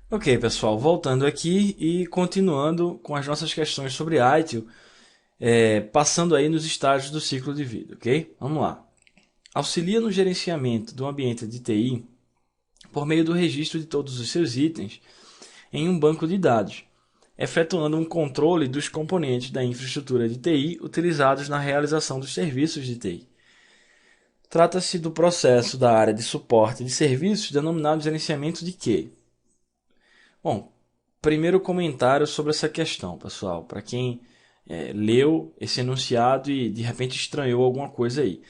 Ok, pessoal, voltando aqui e continuando com as nossas questões sobre ITIL, passando aí nos estágios do ciclo de vida, ok? Vamos lá. Auxilia no gerenciamento do ambiente de TI por meio do registro de todos os seus itens em um banco de dados, efetuando um controle dos componentes da infraestrutura de TI utilizados na realização dos serviços de TI. Trata-se do processo da área de suporte de serviços denominado gerenciamento de quê? Bom, primeiro comentário sobre essa questão, pessoal, para quem leu esse enunciado e de repente estranhou alguma coisa aí.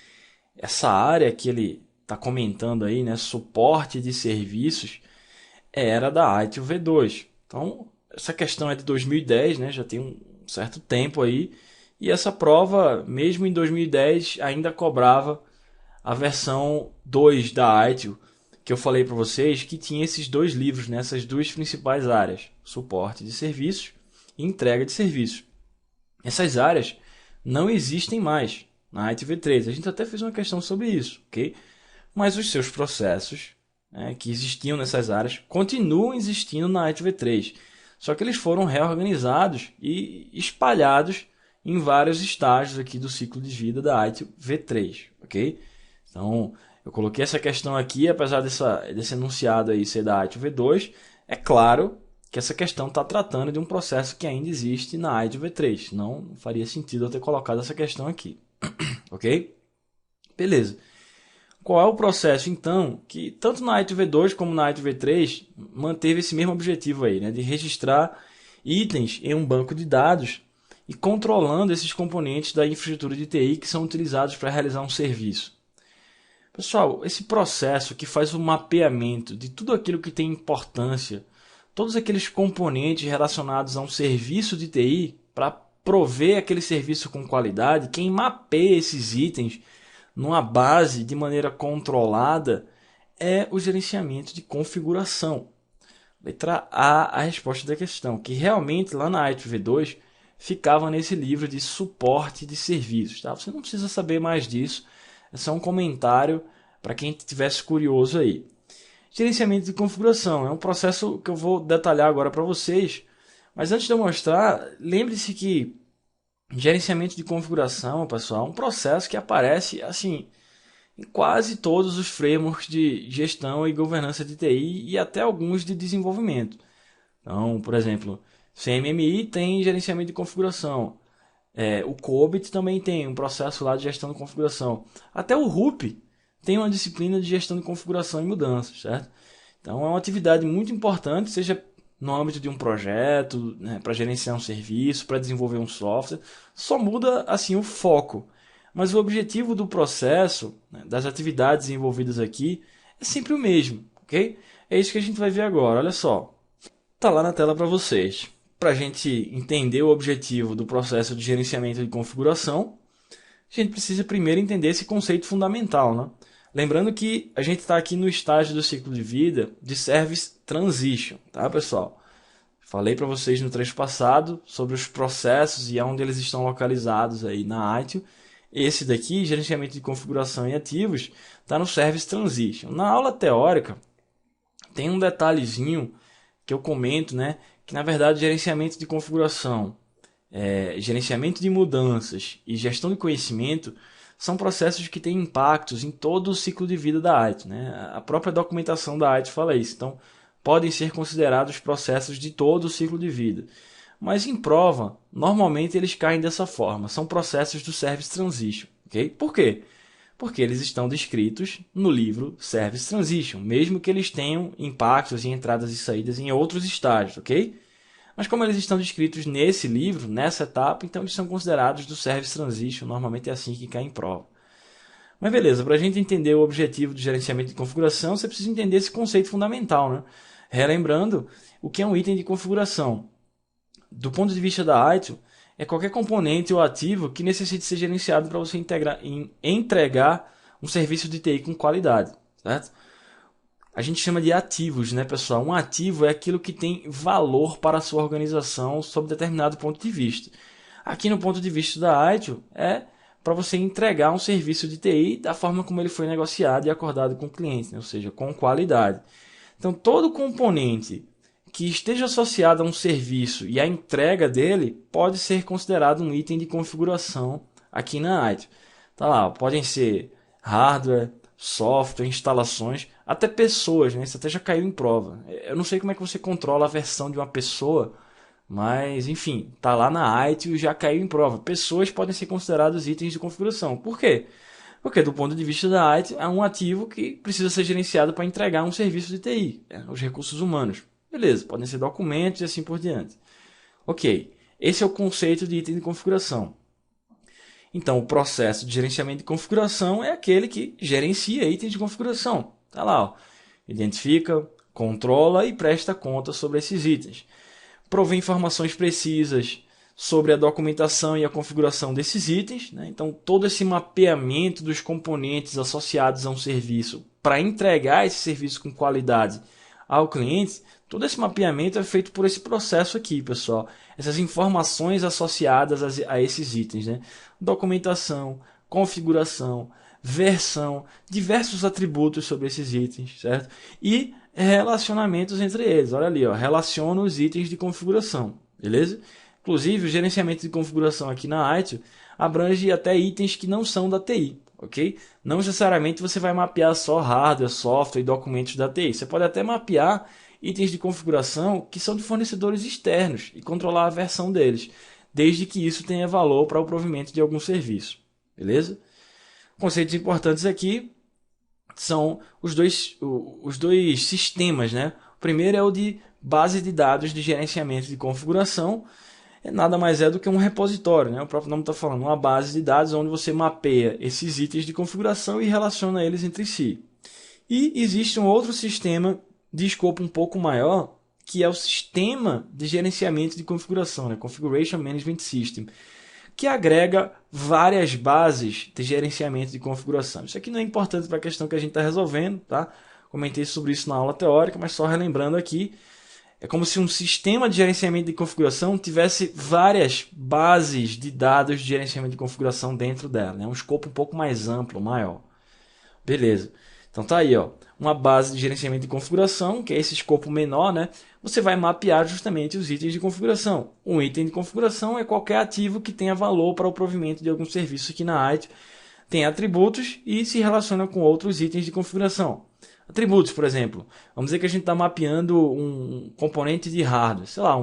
Essa área que ele está comentando aí, né, suporte de serviços, era da ITIL V2. Então, essa questão é de 2010, né, já tem um certo tempo aí, e essa prova, mesmo em 2010, ainda cobrava a versão 2 da ITIL, que eu falei para vocês que tinha esses dois livros nessas duas principais áreas: suporte de serviços e entrega de serviços. Essas áreas não existem mais na ITIL V3. A gente até fez uma questão sobre isso, ok? Mas os seus processos, né, que existiam nessas áreas continuam existindo na ITIL V3. Só que eles foram reorganizados e espalhados em vários estágios aqui do ciclo de vida da ITIL V3, ok? Então, eu coloquei essa questão aqui, apesar desse enunciado aí ser da ITIL V2, é claro que essa questão está tratando de um processo que ainda existe na ITIL V3, não faria sentido eu ter colocado essa questão aqui, ok? Beleza. Qual é o processo, então, que tanto na ITIL V2 como na ITIL V3 manteve esse mesmo objetivo aí, né, de registrar itens em um banco de dados e controlando esses componentes da infraestrutura de TI que são utilizados para realizar um serviço? Pessoal, esse processo que faz o mapeamento de tudo aquilo que tem importância, todos aqueles componentes relacionados a um serviço de TI, para prover aquele serviço com qualidade, quem mapeia esses itens numa base de maneira controlada é o gerenciamento de configuração. Letra A, a resposta da questão, que realmente lá na ITIL V2 ficava nesse livro de suporte de serviços. Tá? Você não precisa saber mais disso, é só um comentário para quem estivesse curioso aí. Gerenciamento de configuração é um processo que eu vou detalhar agora para vocês, mas antes de eu mostrar, lembre-se que gerenciamento de configuração, pessoal, é um processo que aparece assim em quase todos os frameworks de gestão e governança de TI e até alguns de desenvolvimento. Então, por exemplo, CMMI tem gerenciamento de configuração. O COBIT também tem um processo lá de gestão de configuração. Até o RUP tem uma disciplina de gestão de configuração e mudanças, certo? Então é uma atividade muito importante, seja no âmbito de um projeto, né, para gerenciar um serviço, para desenvolver um software, só muda assim o foco. Mas o objetivo do processo, né, das atividades envolvidas aqui, é sempre o mesmo, ok? É isso que a gente vai ver agora, olha só. Tá lá na tela para vocês. Para a gente entender o objetivo do processo de gerenciamento de configuração, a gente precisa primeiro entender esse conceito fundamental, né? Lembrando que a gente está aqui no estágio do ciclo de vida de Service Transition, tá, pessoal? Falei para vocês no trecho passado sobre os processos e onde eles estão localizados aí na ITIL. Esse daqui, gerenciamento de configuração e ativos, está no Service Transition. Na aula teórica, tem um detalhezinho que eu comento, né? Que na verdade gerenciamento de configuração, gerenciamento de mudanças e gestão de conhecimento são processos que têm impactos em todo o ciclo de vida da IT, né? A própria documentação da IT fala isso. Então, podem ser considerados processos de todo o ciclo de vida. Mas em prova, normalmente eles caem dessa forma. São processos do Service Transition. Okay? Por quê? Porque eles estão descritos no livro Service Transition, mesmo que eles tenham impactos em entradas e saídas em outros estágios, ok? Mas como eles estão descritos nesse livro, nessa etapa, então eles são considerados do Service Transition, normalmente é assim que cai em prova. Mas beleza, para a gente entender o objetivo do gerenciamento de configuração, você precisa entender esse conceito fundamental, né? Relembrando, o que é um item de configuração? Do ponto de vista da ITIL, é qualquer componente ou ativo que necessite ser gerenciado para você entregar um serviço de TI com qualidade, certo? A gente chama de ativos, né, pessoal? Um ativo é aquilo que tem valor para a sua organização sob determinado ponto de vista. Aqui no ponto de vista da ITIL, é para você entregar um serviço de TI da forma como ele foi negociado e acordado com o cliente, né? Ou seja, com qualidade. Então, todo componente que esteja associado a um serviço e a entrega dele pode ser considerado um item de configuração aqui na ITIL. Tá lá, podem ser hardware, software, instalações, até pessoas, né? Isso até já caiu em prova. Eu não sei como é que você controla a versão de uma pessoa, mas enfim, tá lá na ITIL e já caiu em prova. Pessoas podem ser considerados itens de configuração. Por quê? Porque do ponto de vista da ITIL é um ativo que precisa ser gerenciado para entregar um serviço de TI, os recursos humanos. Beleza, podem ser documentos e assim por diante. Ok, esse é o conceito de item de configuração. Então, o processo de gerenciamento de configuração é aquele que gerencia itens de configuração. Tá lá, ó. Identifica, controla e presta conta sobre esses itens. Provê informações precisas sobre a documentação e a configuração desses itens, né? Então, todo esse mapeamento dos componentes associados a um serviço para entregar esse serviço com qualidade ao cliente, todo esse mapeamento é feito por esse processo aqui, pessoal. Essas informações associadas a esses itens, né? Documentação, configuração, versão, diversos atributos sobre esses itens, certo? E relacionamentos entre eles. Olha ali, ó, relaciona os itens de configuração, beleza? Inclusive, o gerenciamento de configuração aqui na ITIL abrange até itens que não são da TI, ok? Não necessariamente você vai mapear só hardware, software e documentos da TI. Você pode até mapear itens de configuração que são de fornecedores externos e controlar a versão deles, desde que isso tenha valor para o provimento de algum serviço, beleza? Conceitos importantes aqui são os dois sistemas, né? O primeiro é o de base de dados de gerenciamento de configuração. Nada mais é do que um repositório, né? O próprio nome está falando, uma base de dados onde você mapeia esses itens de configuração e relaciona eles entre si. E existe um outro sistema de escopo um pouco maior, que é o sistema de gerenciamento de configuração, né? Configuration Management System, que agrega várias bases de gerenciamento de configuração. Isso aqui não é importante para a questão que a gente está resolvendo, tá? Comentei sobre isso na aula teórica, mas só relembrando aqui, é como se um sistema de gerenciamento de configuração tivesse várias bases de dados de gerenciamento de configuração dentro dela, né? Um escopo um pouco mais amplo, maior. Beleza. Então tá aí, ó, uma base de gerenciamento de configuração, que é esse escopo menor, né? Você vai mapear justamente os itens de configuração. Um item de configuração é qualquer ativo que tenha valor para o provimento de algum serviço aqui na ITIL, tem atributos e se relaciona com outros itens de configuração. Atributos, por exemplo, vamos dizer que a gente está mapeando um componente de hardware, sei lá,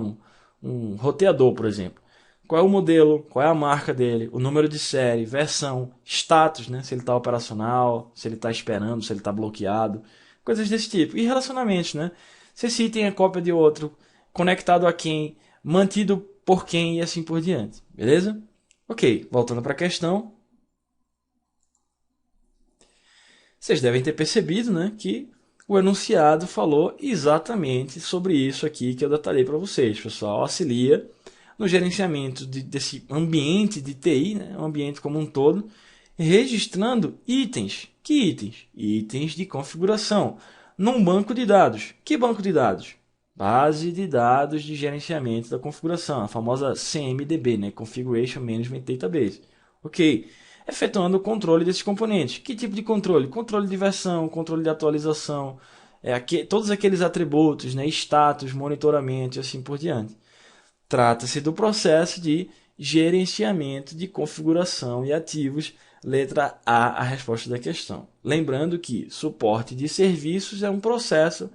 um roteador, por exemplo. Qual é o modelo, qual é a marca dele, o número de série, versão, status, né? Se ele está operacional, se ele está esperando, se ele está bloqueado, coisas desse tipo. E relacionamentos, né? Se esse item é cópia de outro, conectado a quem, mantido por quem e assim por diante. Beleza? Ok, voltando para a questão. Vocês devem ter percebido, né, que o enunciado falou exatamente sobre isso aqui que eu detalhei para vocês, pessoal. Auxilia no gerenciamento desse ambiente de TI, né, um ambiente como um todo, registrando itens. Que itens? Itens de configuração. Num banco de dados. Que banco de dados? Base de dados de gerenciamento da configuração, a famosa CMDB, né, Configuration Management Database. Ok. Efetuando o controle desses componentes. Que tipo de controle? Controle de versão, controle de atualização, todos aqueles atributos, né, status, monitoramento e assim por diante. Trata-se do processo de gerenciamento de configuração e ativos, letra A resposta da questão. Lembrando que suporte de serviços é um processo,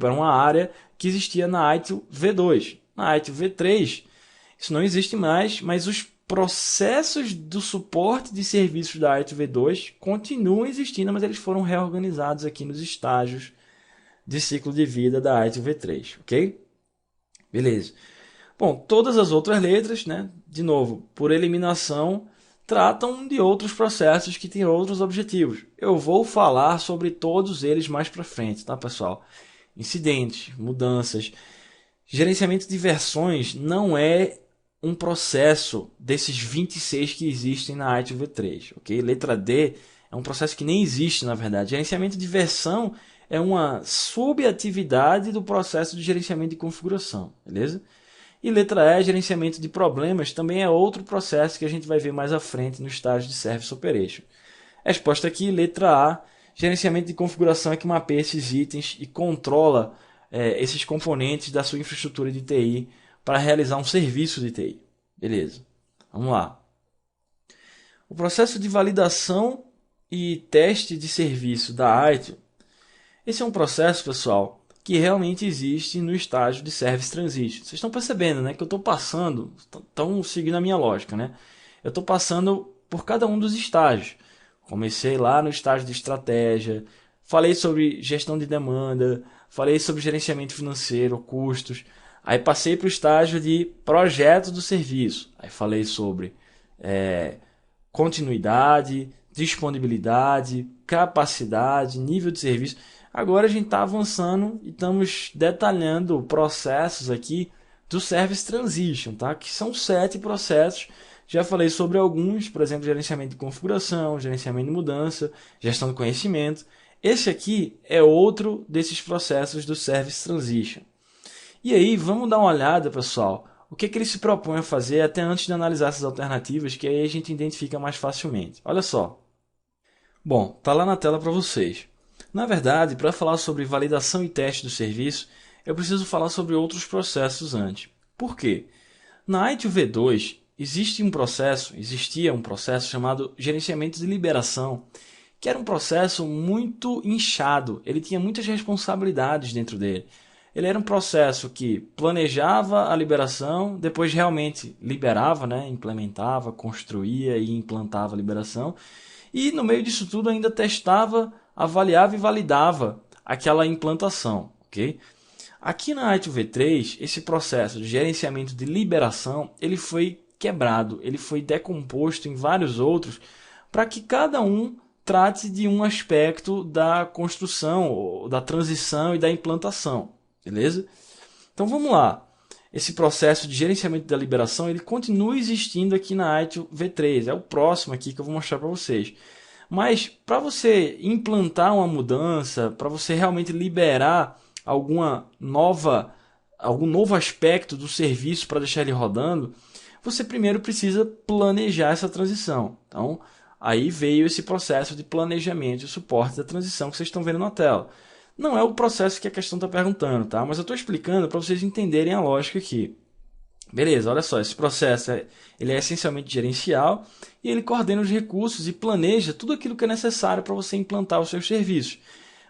era uma área que existia na ITIL V2. Na ITIL V3, isso não existe mais, mas os processos do suporte de serviços da ITIL V2 continuam existindo, mas eles foram reorganizados aqui nos estágios de ciclo de vida da ITIL V3, ok? Beleza. Bom, todas as outras letras, né, de novo, por eliminação, tratam de outros processos que têm outros objetivos. Eu vou falar sobre todos eles mais para frente, tá, pessoal? Incidentes, mudanças, gerenciamento de versões não é um processo desses 26 que existem na ITIL V3, ok? Letra D é um processo que nem existe, na verdade. Gerenciamento de versão é uma subatividade do processo de gerenciamento de configuração, beleza? E letra E, gerenciamento de problemas, também é outro processo que a gente vai ver mais à frente no estágio de Service Operation. Resposta aqui, letra A, gerenciamento de configuração é que mapeia esses itens e controla esses componentes da sua infraestrutura de TI para realizar um serviço de TI. Beleza, vamos lá. O processo de validação e teste de serviço da ITIL, esse é um processo, pessoal, que realmente existe no estágio de Service Transition. Vocês estão percebendo, né, que eu estou passando, estão seguindo a minha lógica, né? Eu estou passando por cada um dos estágios. Comecei lá no estágio de estratégia, falei sobre gestão de demanda, falei sobre gerenciamento financeiro, custos. Aí passei para o estágio de projeto do serviço. Aí falei sobre continuidade, disponibilidade, capacidade, nível de serviço. Agora a gente está avançando e estamos detalhando processos aqui do Service Transition, tá? Que são 7 processos. Já falei sobre alguns, por exemplo, gerenciamento de configuração, gerenciamento de mudança, gestão de conhecimento. Esse aqui é outro desses processos do Service Transition. E aí, vamos dar uma olhada, pessoal, o que ele se propõe a fazer até antes de analisar essas alternativas, que aí a gente identifica mais facilmente. Olha só. Bom, tá lá na tela para vocês. Na verdade, para falar sobre validação e teste do serviço, eu preciso falar sobre outros processos antes. Por quê? Na ITIL V2 existia um processo chamado gerenciamento de liberação, que era um processo muito inchado, ele tinha muitas responsabilidades dentro dele. Ele era um processo que planejava a liberação, depois realmente liberava, né, implementava, construía e implantava a liberação, e no meio disso tudo ainda testava, avaliava e validava aquela implantação, ok? Aqui na ITIL V3, esse processo de gerenciamento de liberação, ele foi quebrado, ele foi decomposto em vários outros para que cada um trate de um aspecto da construção, da transição e da implantação, beleza? Então vamos lá. Esse processo de gerenciamento da liberação, ele continua existindo aqui na ITIL V3, é o próximo aqui que eu vou mostrar para vocês. Mas para você implantar uma mudança, para você realmente liberar algum novo aspecto do serviço para deixar ele rodando, você primeiro precisa planejar essa transição. Então, aí veio esse processo de planejamento e suporte da transição que vocês estão vendo na tela. Não é o processo que a questão está perguntando, tá? Mas eu estou explicando para vocês entenderem a lógica aqui. Beleza, olha só, esse processo ele é essencialmente gerencial e ele coordena os recursos e planeja tudo aquilo que é necessário para você implantar os seus serviços.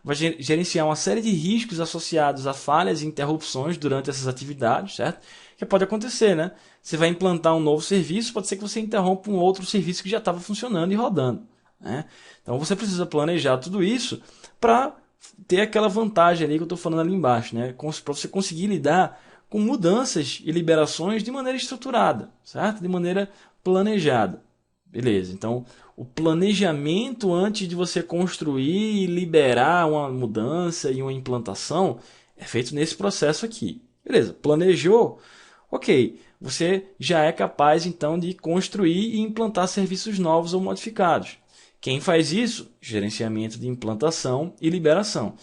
Vai gerenciar uma série de riscos associados a falhas e interrupções durante essas atividades, certo? Que pode acontecer, né? Você vai implantar um novo serviço, pode ser que você interrompa um outro serviço que já estava funcionando e rodando, né? Então você precisa planejar tudo isso para ter aquela vantagem ali que eu estou falando ali embaixo, né? Para você conseguir lidar com mudanças e liberações de maneira estruturada, certo? De maneira planejada. Beleza, então o planejamento antes de você construir e liberar uma mudança e uma implantação é feito nesse processo aqui. Beleza, planejou, ok, você já é capaz então de construir e implantar serviços novos ou modificados. Quem faz isso? Gerenciamento de implantação e liberação.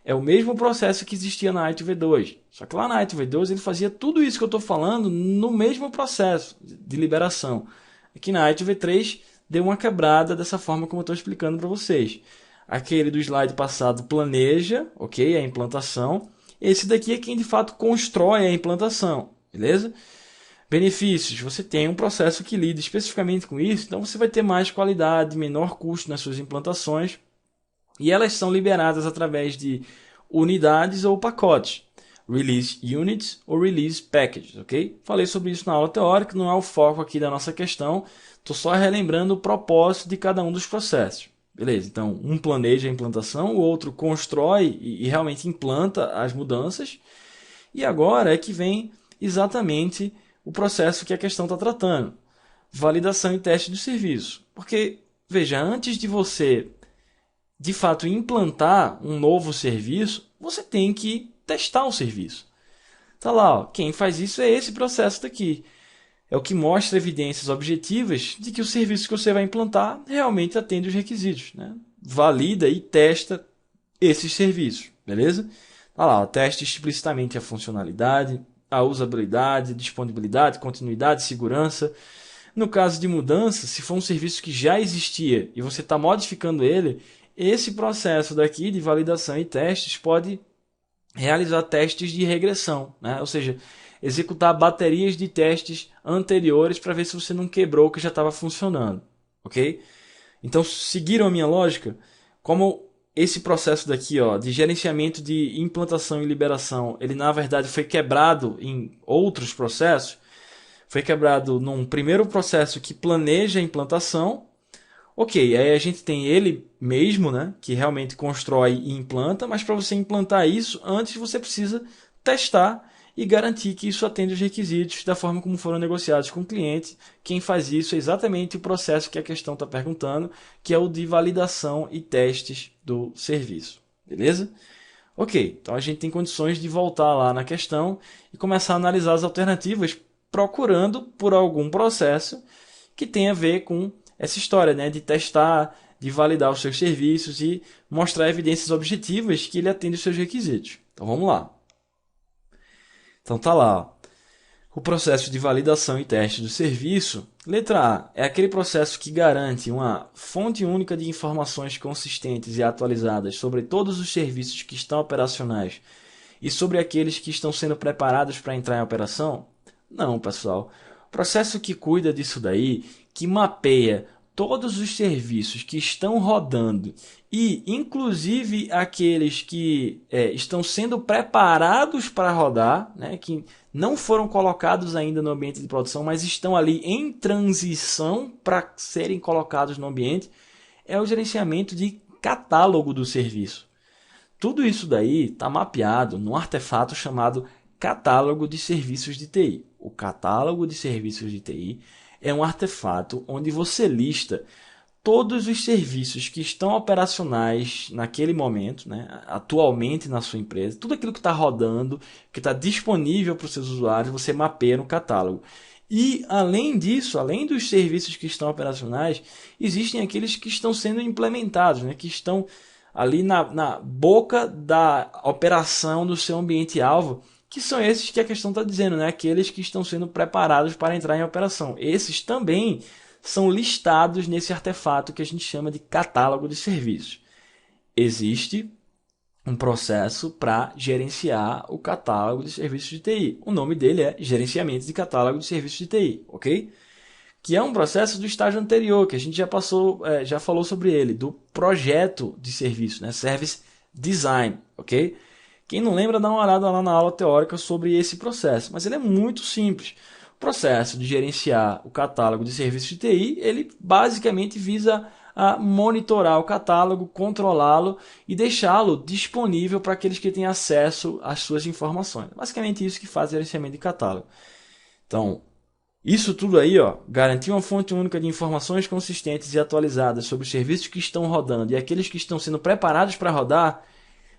É o mesmo processo que existia na ITIL V2. Só que lá na ITIL V2 ele fazia tudo isso que eu estou falando no mesmo processo de liberação. Aqui na ITIL V3 deu uma quebrada dessa forma como eu estou explicando para vocês. Aquele do slide passado planeja, ok, a implantação. Esse daqui é quem de fato constrói a implantação, beleza? Benefícios, você tem um processo que lida especificamente com isso, então você vai ter mais qualidade, menor custo nas suas implantações, e elas são liberadas através de unidades ou pacotes, Release Units ou Release Packages, ok? Falei sobre isso na aula teórica, não é o foco aqui da nossa questão, estou só relembrando o propósito de cada um dos processos. Beleza, então um planeja a implantação, o outro constrói e realmente implanta as mudanças, e agora é que vem exatamente o processo que a questão está tratando. Validação e teste do serviço. Porque, veja, antes de você, de fato, implantar um novo serviço, você tem que testar o serviço. Tá lá, ó, quem faz isso é esse processo daqui. É o que mostra evidências objetivas de que o serviço que você vai implantar realmente atende os requisitos, né? Valida e testa esses serviços, beleza? Tá lá, ó, testa explicitamente a funcionalidade, a usabilidade, disponibilidade, continuidade, segurança. No caso de mudança, se for um serviço que já existia e você está modificando ele, esse processo daqui de validação e testes pode realizar testes de regressão, né? Ou seja, executar baterias de testes anteriores para ver se você não quebrou o que já estava funcionando, ok? Então, seguiram a minha lógica? Como esse processo daqui, ó, de gerenciamento de implantação e liberação, ele na verdade foi quebrado em outros processos, foi quebrado num primeiro processo que planeja a implantação. Ok, aí a gente tem ele mesmo, né, que realmente constrói e implanta, mas para você implantar isso, antes você precisa testar e garantir que isso atende os requisitos da forma como foram negociados com o cliente. Quem faz isso é exatamente o processo que a questão está perguntando, que é o de validação e testes do serviço. Beleza? Ok, então a gente tem condições de voltar lá na questão e começar a analisar as alternativas, procurando por algum processo que tenha a ver com essa história, né, de testar, de validar os seus serviços e mostrar evidências objetivas que ele atende os seus requisitos. Então vamos lá. Então tá lá, ó. O processo de validação e teste do serviço. Letra A é aquele processo que garante uma fonte única de informações consistentes e atualizadas sobre todos os serviços que estão operacionais e sobre aqueles que estão sendo preparados para entrar em operação? Não, pessoal. O processo que cuida disso daí, que mapeia todos os serviços que estão rodando e inclusive aqueles que estão sendo preparados para rodar, né, que não foram colocados ainda no ambiente de produção, mas estão ali em transição para serem colocados no ambiente, é o gerenciamento de catálogo do serviço. Tudo isso daí está mapeado num artefato chamado Catálogo de Serviços de TI. O Catálogo de Serviços de TI é um artefato onde você lista todos os serviços que estão operacionais naquele momento, né, atualmente na sua empresa, tudo aquilo que está rodando, que está disponível para os seus usuários, você mapeia no catálogo. E, além disso, além dos serviços que estão operacionais, existem aqueles que estão sendo implementados, né, que estão ali na boca da operação do seu ambiente-alvo, que são esses que a questão está dizendo, né? Aqueles que estão sendo preparados para entrar em operação. Esses também são listados nesse artefato que a gente chama de catálogo de serviços. Existe um processo para gerenciar o catálogo de serviços de TI. O nome dele é gerenciamento de catálogo de serviços de TI, ok? Que é um processo do estágio anterior, que a gente já falou sobre ele, do projeto de serviço, né? Service Design, ok? Quem não lembra, dá uma olhada lá na aula teórica sobre esse processo, mas ele é muito simples. O processo de gerenciar o catálogo de serviços de TI, ele basicamente visa a monitorar o catálogo, controlá-lo e deixá-lo disponível para aqueles que têm acesso às suas informações. Basicamente isso que faz o gerenciamento de catálogo. Então, isso tudo aí, ó, garantir uma fonte única de informações consistentes e atualizadas sobre os serviços que estão rodando e aqueles que estão sendo preparados para rodar.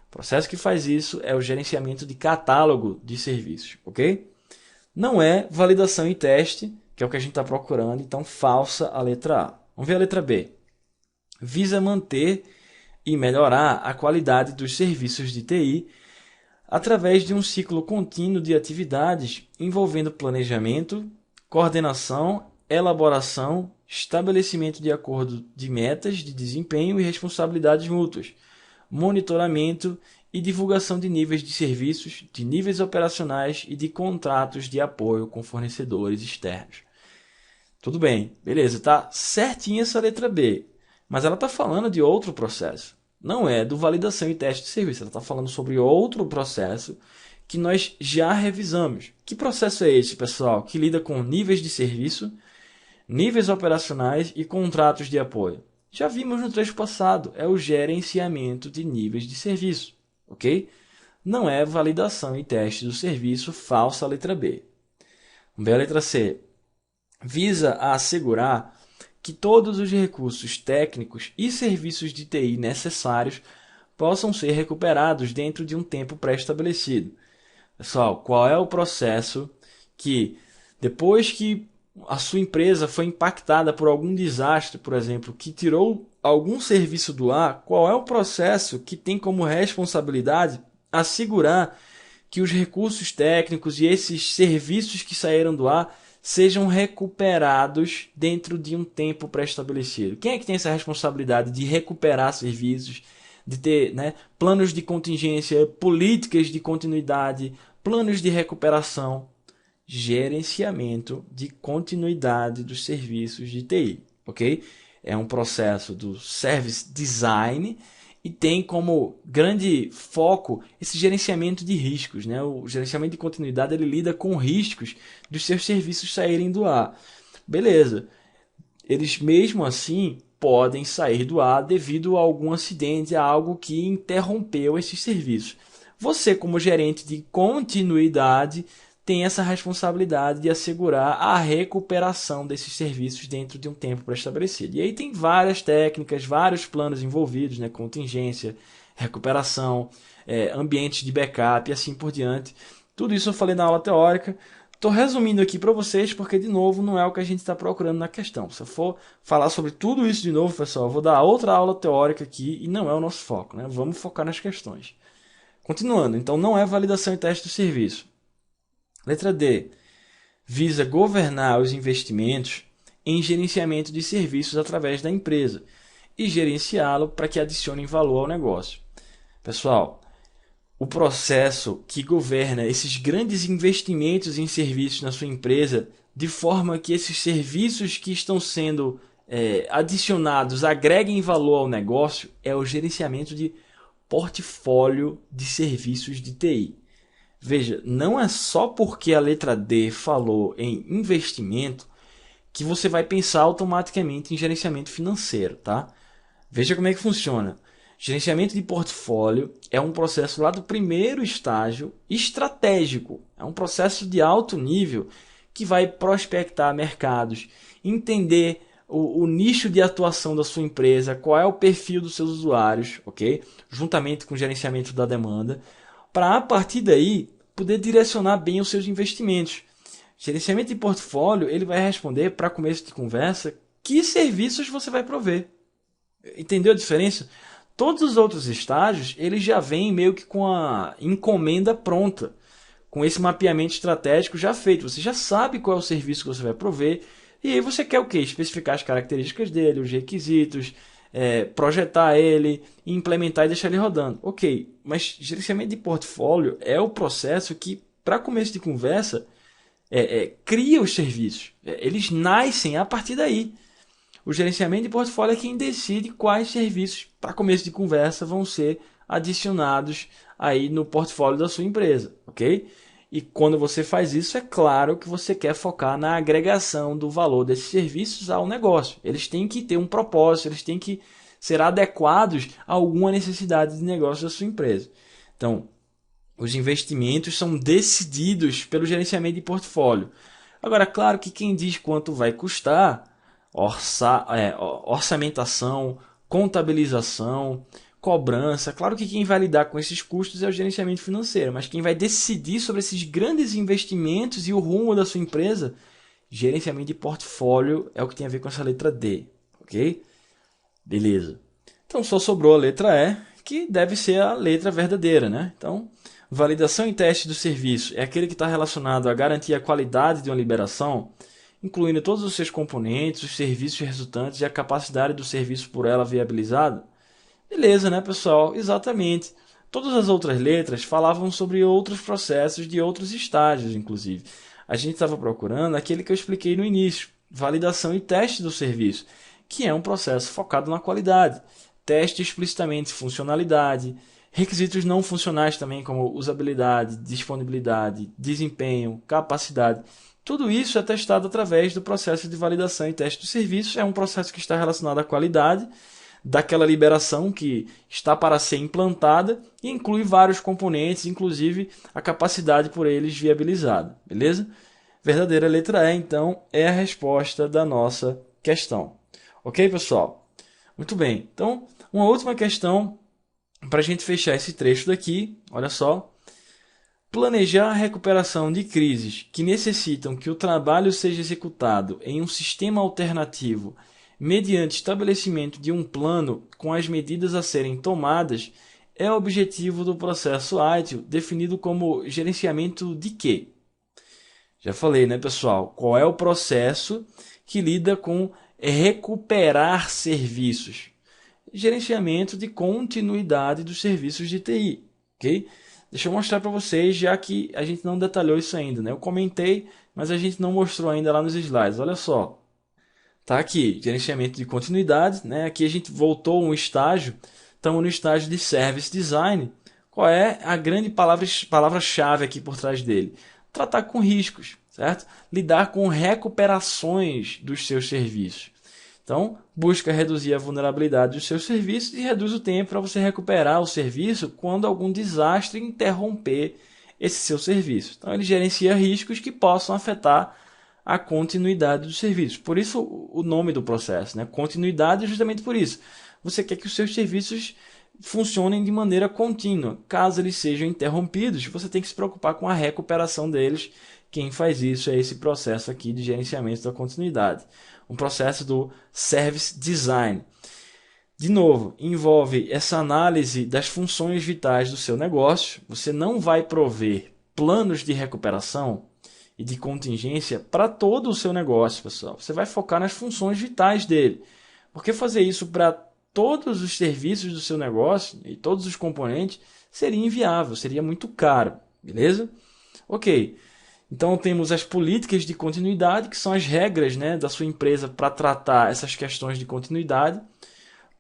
O processo que faz isso é o gerenciamento de catálogo de serviços, ok? Não é validação e teste, que é o que a gente está procurando, então falsa a letra A. Vamos ver a letra B. Visa manter e melhorar a qualidade dos serviços de TI através de um ciclo contínuo de atividades envolvendo planejamento, coordenação, elaboração, estabelecimento de acordo de metas de desempenho e responsabilidades mútuas, monitoramento e divulgação de níveis de serviços, de níveis operacionais e de contratos de apoio com fornecedores externos. Tudo bem, beleza, tá certinha essa letra B, mas ela está falando de outro processo. Não é do validação e teste de serviço, ela está falando sobre outro processo que nós já revisamos. Que processo é esse, pessoal? Que lida com níveis de serviço, níveis operacionais e contratos de apoio. Já vimos no trecho passado, é o gerenciamento de níveis de serviço, ok? Não é validação e teste do serviço, falsa a letra B. Vamos ver a letra C. Visa a assegurar que todos os recursos técnicos e serviços de TI necessários possam ser recuperados dentro de um tempo pré-estabelecido. Pessoal, qual é o processo que, depois que a sua empresa foi impactada por algum desastre, por exemplo, que tirou algum serviço do ar, qual é o processo que tem como responsabilidade assegurar que os recursos técnicos e esses serviços que saíram do ar sejam recuperados dentro de um tempo pré-estabelecido? Quem é que tem essa responsabilidade de recuperar serviços, de ter, né, planos de contingência, políticas de continuidade, planos de recuperação, gerenciamento de continuidade dos serviços de TI, ok? É um processo do Service Design e tem como grande foco esse gerenciamento de riscos, né? O gerenciamento de continuidade ele lida com riscos dos seus serviços saírem do ar. Beleza, eles mesmo assim podem sair do ar devido a algum acidente, a algo que interrompeu esses serviços. Você, como gerente de continuidade, tem essa responsabilidade de assegurar a recuperação desses serviços dentro de um tempo pré-estabelecido. E aí tem várias técnicas, vários planos envolvidos, né? Contingência, recuperação, ambientes de backup e assim por diante. Tudo isso eu falei na aula teórica. Estou resumindo aqui para vocês porque, de novo, não é o que a gente está procurando na questão. Se eu for falar sobre tudo isso de novo, pessoal, eu vou dar outra aula teórica aqui e não é o nosso foco, né? Vamos focar nas questões. Continuando, então não é validação e teste do serviço. Letra D. Visa governar os investimentos em gerenciamento de serviços através da empresa e gerenciá-lo para que adicionem valor ao negócio. Pessoal, o processo que governa esses grandes investimentos em serviços na sua empresa, de forma que esses serviços que estão sendo adicionados agreguem valor ao negócio, é o gerenciamento de portfólio de serviços de TI. Veja, não é só porque a letra D falou em investimento que você vai pensar automaticamente em gerenciamento financeiro, tá? Veja como é que funciona. Gerenciamento de portfólio é um processo lá do primeiro estágio estratégico. É um processo de alto nível que vai prospectar mercados, entender o nicho de atuação da sua empresa, qual é o perfil dos seus usuários, ok? Juntamente com o gerenciamento da demanda, para a partir daí poder direcionar bem os seus investimentos. Gerenciamento de portfólio ele vai responder para começo de conversa que serviços você vai prover. Entendeu a diferença? Todos os outros estágios eles já vêm meio que com a encomenda pronta, com esse mapeamento estratégico já feito. Você já sabe qual é o serviço que você vai prover e aí você quer o quê? Especificar as características dele, os requisitos, projetar ele, implementar e deixar ele rodando. Ok, mas gerenciamento de portfólio é o processo que, para começo de conversa, cria os serviços. Eles nascem a partir daí. O gerenciamento de portfólio é quem decide quais serviços, para começo de conversa, vão ser adicionados aí no portfólio da sua empresa, ok? E quando você faz isso, é claro que você quer focar na agregação do valor desses serviços ao negócio. Eles têm que ter um propósito, eles têm que ser adequados a alguma necessidade de negócio da sua empresa. Então, os investimentos são decididos pelo gerenciamento de portfólio. Agora, claro que quem diz quanto vai custar, orçamentação, contabilização, cobrança. Claro que quem vai lidar com esses custos é o gerenciamento financeiro, mas quem vai decidir sobre esses grandes investimentos e o rumo da sua empresa, gerenciamento de portfólio é o que tem a ver com essa letra D, ok? Beleza. Então só sobrou a letra E, que deve ser a letra verdadeira, né? Então, validação e teste do serviço é aquele que está relacionado a garantir a qualidade de uma liberação, incluindo todos os seus componentes, os serviços resultantes e a capacidade do serviço por ela viabilizado. Beleza, né, pessoal? Exatamente. Todas as outras letras falavam sobre outros processos de outros estágios, inclusive. A gente estava procurando aquele que eu expliquei no início, validação e teste do serviço, que é um processo focado na qualidade. Teste explicitamente funcionalidade, requisitos não funcionais também, como usabilidade, disponibilidade, desempenho, capacidade. Tudo isso é testado através do processo de validação e teste do serviço. É um processo que está relacionado à qualidade daquela liberação que está para ser implantada e inclui vários componentes, inclusive a capacidade por eles viabilizada. Beleza? Verdadeira letra E, então, é a resposta da nossa questão. Ok, pessoal? Muito bem. Então, uma última questão para a gente fechar esse trecho daqui. Olha só. Planejar a recuperação de crises que necessitam que o trabalho seja executado em um sistema alternativo mediante estabelecimento de um plano com as medidas a serem tomadas é o objetivo do processo ITIL, definido como gerenciamento de quê? Já falei, né, pessoal? Qual é o processo que lida com recuperar serviços? gerenciamento de continuidade dos serviços de TI, ok? Deixa eu mostrar para vocês, já que a gente não detalhou isso ainda, né? Eu comentei, mas a gente não mostrou ainda lá nos slides. Olha só, tá aqui, gerenciamento de continuidade, né? Aqui a gente voltou um estágio, estamos no estágio de Service Design. Qual é a grande palavra-chave aqui por trás dele? Tratar com riscos, certo? Lidar com recuperações dos seus serviços. Então, busca reduzir a vulnerabilidade dos seus serviços e reduz o tempo para você recuperar o serviço quando algum desastre interromper esse seu serviço. Então, ele gerencia riscos que possam afetar a continuidade dos serviços. Por isso, o nome do processo, né? Continuidade é justamente por isso. Você quer que os seus serviços funcionem de maneira contínua. Caso eles sejam interrompidos, você tem que se preocupar com a recuperação deles. Quem faz isso é esse processo aqui de gerenciamento da continuidade. Um processo do Service Design. De novo, envolve essa análise das funções vitais do seu negócio. Você não vai prover planos de recuperação e de contingência para todo o seu negócio, pessoal. Você vai focar nas funções vitais dele. Porque fazer isso para todos os serviços do seu negócio e todos os componentes seria inviável, seria muito caro, beleza? Ok. Então temos as políticas de continuidade, que são as regras, né, da sua empresa para tratar essas questões de continuidade.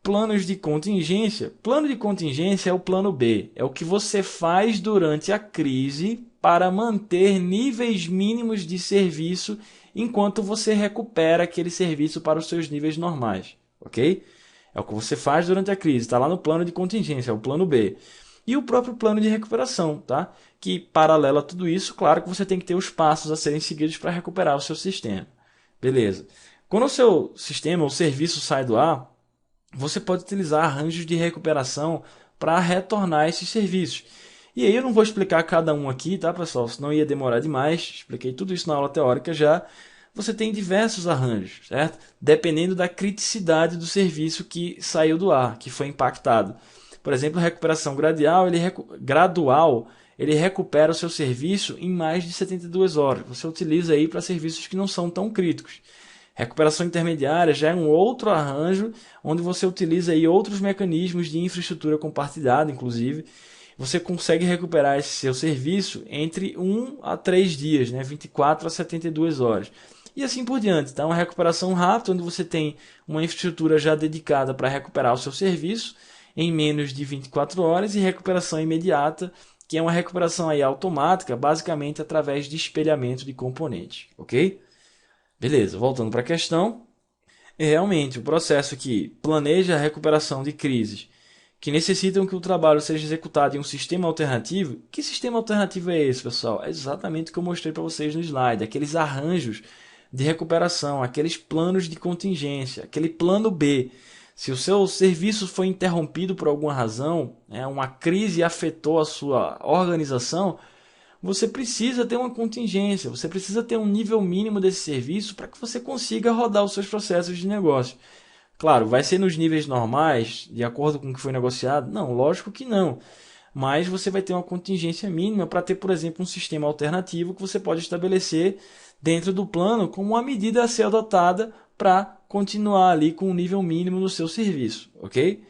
Planos de contingência. Plano de contingência é o plano B. É o que você faz durante a crise para manter níveis mínimos de serviço enquanto você recupera aquele serviço para os seus níveis normais. Ok? É o que você faz durante a crise. Está lá no plano de contingência, é o plano B. E o próprio plano de recuperação, tá? Que paralelo a tudo isso, claro que você tem que ter os passos a serem seguidos para recuperar o seu sistema. Beleza. Quando o seu sistema ou serviço sai do ar, você pode utilizar arranjos de recuperação para retornar esses serviços. E aí eu não vou explicar cada um aqui, tá, pessoal? Senão ia demorar demais. Expliquei tudo isso na aula teórica já. Você tem diversos arranjos, certo? Dependendo da criticidade do serviço que saiu do ar, que foi impactado. Por exemplo, recuperação gradual, ele recupera o seu serviço em mais de 72 horas. Você utiliza aí para serviços que não são tão críticos. Recuperação intermediária já é um outro arranjo, onde você utiliza aí outros mecanismos de infraestrutura compartilhada, inclusive. Você consegue recuperar esse seu serviço entre 1 a 3 dias, né? 24 a 72 horas. E assim por diante. Tá? Uma recuperação rápida, onde você tem uma infraestrutura já dedicada para recuperar o seu serviço em menos de 24 horas, e recuperação imediata, que é uma recuperação aí automática, basicamente através de espelhamento de componentes. Ok? Beleza, voltando para a questão. Realmente, o processo que planeja a recuperação de crises que necessitam que o trabalho seja executado em um sistema alternativo. Que sistema alternativo é esse, pessoal? É exatamente o que eu mostrei para vocês no slide. Aqueles arranjos de recuperação, aqueles planos de contingência, aquele plano B. Se o seu serviço foi interrompido por alguma razão, uma crise afetou a sua organização, você precisa ter uma contingência, você precisa ter um nível mínimo desse serviço para que você consiga rodar os seus processos de negócio. Claro, vai ser nos níveis normais, de acordo com o que foi negociado? Não, lógico que não. Mas você vai ter uma contingência mínima para ter, por exemplo, um sistema alternativo que você pode estabelecer dentro do plano como uma medida a ser adotada para continuar ali com um nível mínimo no seu serviço, ok?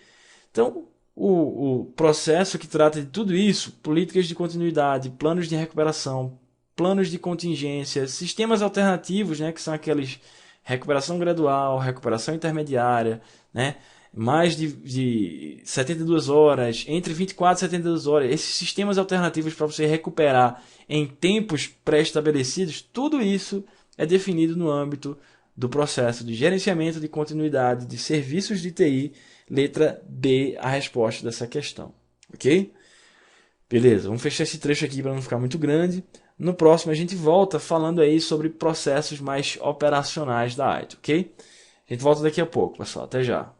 Então, o processo que trata de tudo isso, políticas de continuidade, planos de recuperação, planos de contingência, sistemas alternativos, né, que são aqueles recuperação gradual, recuperação intermediária, né, mais de 72 horas, entre 24 e 72 horas, esses sistemas alternativos para você recuperar em tempos pré-estabelecidos, tudo isso é definido no âmbito do processo de gerenciamento de continuidade de serviços de TI, letra B, a resposta dessa questão. Ok? Beleza, vamos fechar esse trecho aqui para não ficar muito grande. No próximo a gente volta falando aí sobre processos mais operacionais da IT, ok? A gente volta daqui a pouco, pessoal. Até já.